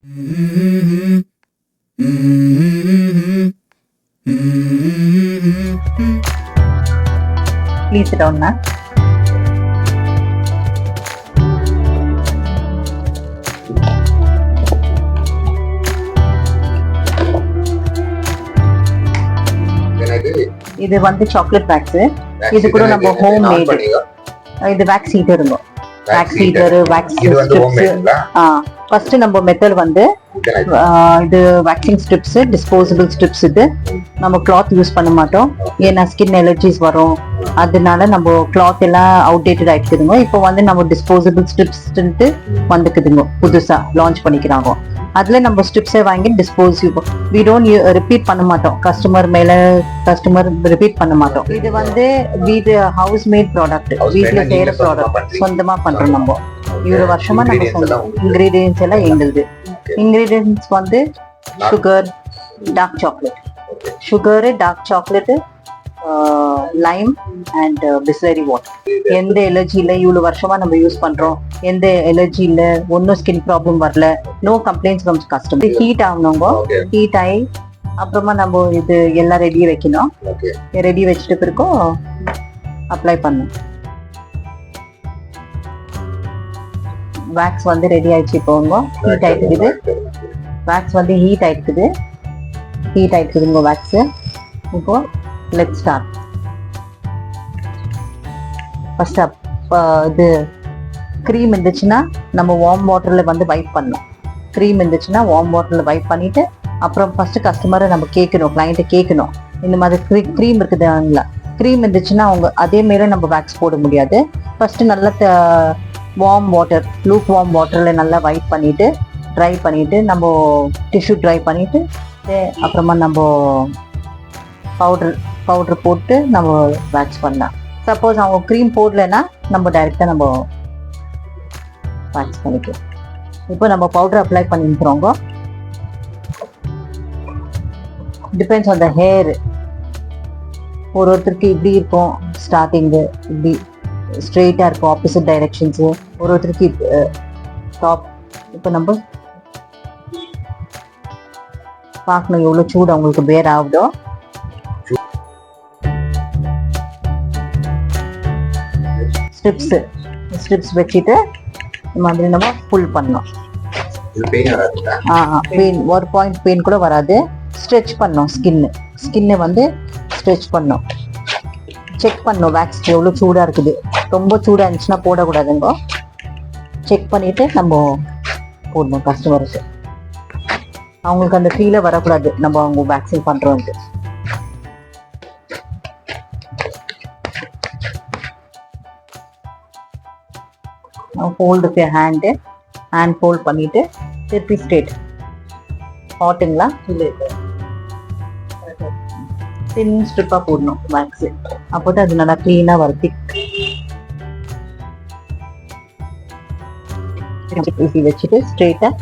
Please sit down, ma'am. இது வந்து chocolate wax. இது கூட நம்ம ஹோம் மேட். இது வேக்ஸ் ஹீட்டர் இருக்கும். Wax heater, wax strips. First நம்ம மெத்தட் வந்து இது வேக்சிங் ஸ்ட்ரிப்ஸ், டிஸ்போசபிள் ஸ்ட்ரிப்ஸ். இது நம்ம கிளாத் யூஸ் பண்ண மாட்டோம், ஏன்னா ஸ்கின் அலர்ஜிஸ் வரும். அதனால நம்ம கிளாத் எல்லாம் அவுடேட்டட் ஆயிடுக்குதுங்க. இப்போ வந்து நம்ம டிஸ்போசபிள் ஸ்ட்ரிப்ஸ்ட்டு வந்துக்குதுங்க, புதுசா லான்ச் பண்ணிக்கிறாங்க. அதுல நம்ம ஸ்ட்ரிப்ஸை வாங்கி டிஸ்போசிவ் வி டோன்ட் ரிப்பீட் பண்ண மாட்டோம். கஸ்டமர் ரிப்பீட் பண்ண மாட்டோம். இது வந்து வீடு ஹவுஸ் மேட் ப்ராடக்ட், வீட்டுல செய்யற ப்ராடக்ட், சொந்தமா பண்றோம் நம்ம. இவ்வளவு வருஷமா நம்ம இன்கிரீடியன்ஸ் எல்லாம் எங்களுது. இன்கிரீடியன்ஸ் வந்து sugar, dark chocolate, lime and Bisleri water. எந்த எலர்ஜி இல்லை, இவ்வளவு வருஷமா நம்ம யூஸ் பண்றோம். எந்த எலர்ஜி இல்லை, ஒன்னும் ஸ்கின் ப்ராப்ளம் வரல, no complaints from customer. Heat ஆகணுங்க, ஹீட் ஆகி அப்புறமா நம்ம இது எல்லாம் ரெடி வைக்கணும். ரெடி வச்சுட்டு பிறகும் அப்ளை பண்ணணும். வேக்ஸ் வந்து ரெடி ஆயிடுச்சு. போங்க, ஹீட் ஆயிட்டுக்குது. வேக்ஸ் வந்து ஹீட் ஆயிட்டுக்குதுங்க வேக்ஸ். இப்போ லெட்ஸ் ஸ்டார்ட். ஃபர்ஸ்ட் இது க்ரீம் இருந்துச்சுன்னா நம்ம வார்ம் வாட்டர்ல வந்து வைப் பண்ணணும். க்ரீம் இருந்துச்சுன்னா வார்ம் வாட்டர்ல வைப் பண்ணிட்டு அப்புறம் ஃபர்ஸ்ட் கஸ்டமரை நம்ம கேட்கணும், கிளைண்ட்டை கேட்கணும், இந்த மாதிரி க்ரீம் இருக்குதுங்களா. க்ரீம் இருந்துச்சுன்னா அவங்க அதே மாரி நம்ம வேக்ஸ் போட முடியாது. ஃபர்ஸ்ட் நல்லா வார்ம் வாட்டர், லூக் வார்ம் வாட்டர்ல நல்லா வைப் பண்ணிட்டு ட்ரை பண்ணிட்டு நம்ம டிஷ்யூ ட்ரை பண்ணிட்டு அப்புறமா நம்ம பவுடர் போட்டு நம்ம வேக்ஸ் பண்ணலாம். சப்போஸ் அவங்க க்ரீம் போடலைன்னா நம்ம டைரெக்டாக நம்ம வேக்ஸ் பண்ணிக்கலாம். இப்போ நம்ம பவுடர் அப்ளை பண்ணிக்கிறோங்க. Depends on the hair. ஒருத்தருக்கு இப்படி இருக்கும் ஸ்டார்டிங்கு, இப்படி ஸ்ட்ரெயிட்டாக இருக்கும் ஆப்போசிட் டைரக்ஷன்ஸு. ஒருத்தருக்கு டாப். இப்போ நம்ம பார்க்கணும் எவ்வளோ சூடு அவங்களுக்கு பேர் ஆகுதோ. ஸ்ட்ரிப்ஸ் வச்சுட்டு இந்த மாதிரி நம்ம புல் பண்ணோம். பெயின் ஒரு பாயிண்ட் பெயின் கூட வராது. ஸ்ட்ரெச் பண்ணோம் ஸ்கின்னு வந்து ஸ்ட்ரெச் பண்ணோம். செக் பண்ணோம் வேக்ஸ் எவ்வளோ சூடாக இருக்குது. ரொம்ப சூடாக இருந்துச்சுன்னா போடக்கூடாதுங்க. செக் பண்ணிட்டு நம்ம போடணும். கஸ்டமருக்கு அவங்களுக்கு அந்த ஃபீலை வரக்கூடாது நம்ம அவங்க வேக்சின் பண்ணுறோன்ட்டு. ஃபோல்டு ஹேண்ட் ஃபோல்ட் பண்ணிட்டு திருப்பி ஸ்ட்ரெயிட். ஹாட்டுங்களா இல்லை, தின் ஸ்ட்ரிப்பாக போடணும் வேக்ஸு. அப்போ தான் அது நல்லா க்ளீனாக வரும். திக் வச்சுட்டு ஸ்ட்ரெயிட்டாக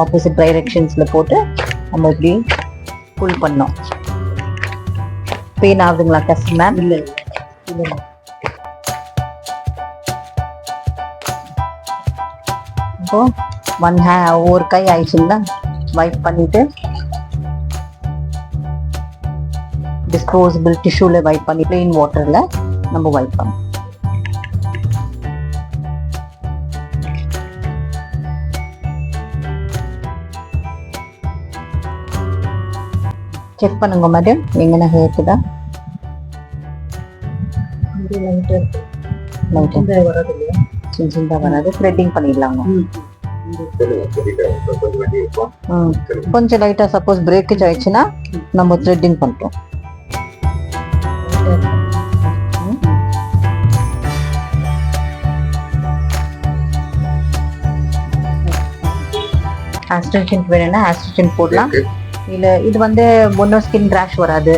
ஆப்போசிட் டைரக்ஷன்ஸ்ல போட்டு நம்ம இப்படி புல் பண்ணோம். பெயின் ஆகுதுங்களா கஸ்டமர்? இல்லை. இப்போ ஒரு கை ஆயிடுச்சுன்னா வைப் பண்ணிட்டு டிஸ்போசபிள் டிஷ்யூல வைப் பண்ணி பிளெயின் வாட்டர்ல நம்ம வைப் பண்ணோம். செக் பண்ணுங்க மேடம், எங்கன்னா இருக்குதா? சின்ன வராது. த்ரெட்டிங் பண்ணிடலாங்க. கொஞ்சம் லைட்டா சப்போஸ் பிரேக்கேஜ் ஆயிடுச்சுன்னா நம்ம த்ரெட்டிங் பண்றோம். ஆஸ்ட்ரிஜென்ட் வேணும்னா ஆஸ்ட்ரிஜென்ட் போடலாம். இல்ல இது வந்து ஒன்றும் ஸ்கின் ரேஷ் வராது,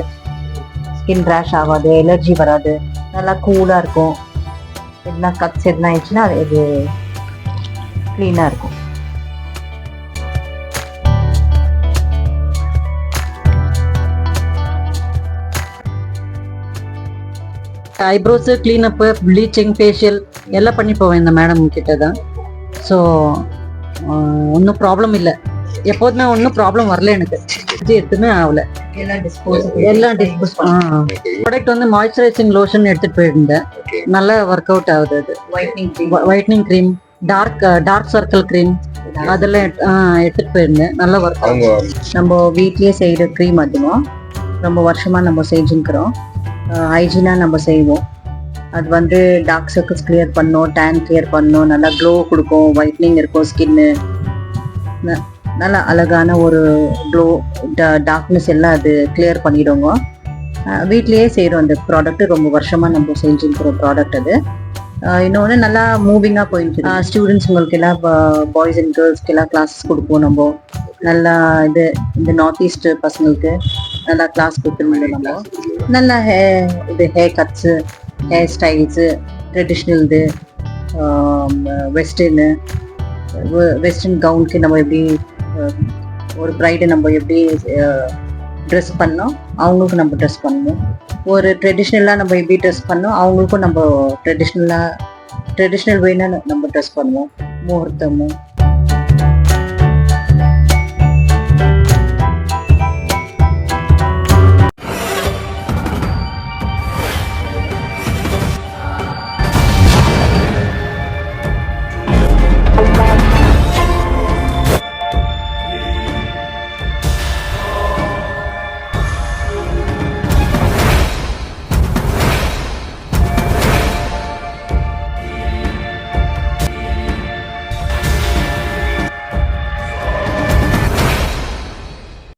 ஸ்கின் ரேஷ் ஆகாது, எலர்ஜி வராது, நல்லா கூலா இருக்கும். எல்லாம் கட்ஸ் எதுனா ஆயிடுச்சுன்னா இது க்ளீனாக இருக்கும். ஐப்ரோஸு க்ளீனப்பு, ப்ளீச்சிங், ஃபேஷியல் எல்லாம் பண்ணி போவேன் இந்த மேடம் கிட்ட தான். ஸோ ஒன்றும் ப்ராப்ளம் இல்லை, எப்போதுமே ஒன்றும் ப்ராப்ளம் வரல எனக்கு. இது எதுவுமே ஆகல. எல்லாம் டிஸ்போஸ் ப்ராடக்ட் வந்து மாய்ஸ்சரைசிங் லோஷன் எடுத்துகிட்டு போயிருந்தேன். நல்லா ஒர்க் அவுட் ஆகுது. அது whitening cream, dark circle cream அதெல்லாம் எடுத்துகிட்டு போயிருந்தேன். நல்லா ஒர்க் ஆகும். நம்ம வீட்லேயே செய்கிற க்ரீம் அதுவும் ரொம்ப வருஷமாக நம்ம செஞ்சுக்கிறோம். ஹைஜீனாக நம்ம செய்வோம். அது வந்து டார்க் சர்க்கிள்ஸ் கிளியர் பண்ணும், டேன் கிளியர் பண்ணும், நல்லா க்ளோ கொடுக்கும், ஒயிட்னிங் இருக்கும் ஸ்கின்னு, நல்லா அழகான ஒரு க்ளோ, டார்க்னஸ் எல்லாம் அது கிளியர் பண்ணிவிடுங்க. வீட்லேயே செய்கிறோம் அந்த ப்ராடக்ட்டு. ரொம்ப வருஷமாக நம்ம செஞ்சுருக்கிற ப்ராடக்ட் அது. இன்னொன்று நல்லா மூவிங்காக போயிடுச்சு. ஸ்டூடெண்ட்ஸுங்களுக்கு எல்லாம், பாய்ஸ் அண்ட் கேர்ள்ஸ்க்கு எல்லாம் கிளாஸஸ் கொடுப்போம் நம்ம. நல்லா இந்த நார்த் ஈஸ்ட் பசங்களுக்கு நல்லா கிளாஸ் கொடுத்துருந்தோம் நம்ம. நல்லா hair cuts, hair styles, traditional western கவுனுக்கு நம்ம எப்படி ஒரு ப்ரைடை நம்ம எப்படி ட்ரெஸ் பண்ணோம், அவங்களுக்கும் நம்ம ட்ரெஸ் பண்ணணும். ஒரு ட்ரெடிஷ்னலாக நம்ம எப்படி ட்ரெஸ் பண்ணோம், அவங்களுக்கும் நம்ம ட்ரெடிஷ்னல் வேணா நம்ம ட்ரெஸ் பண்ணுவோம். முகூர்த்தமும்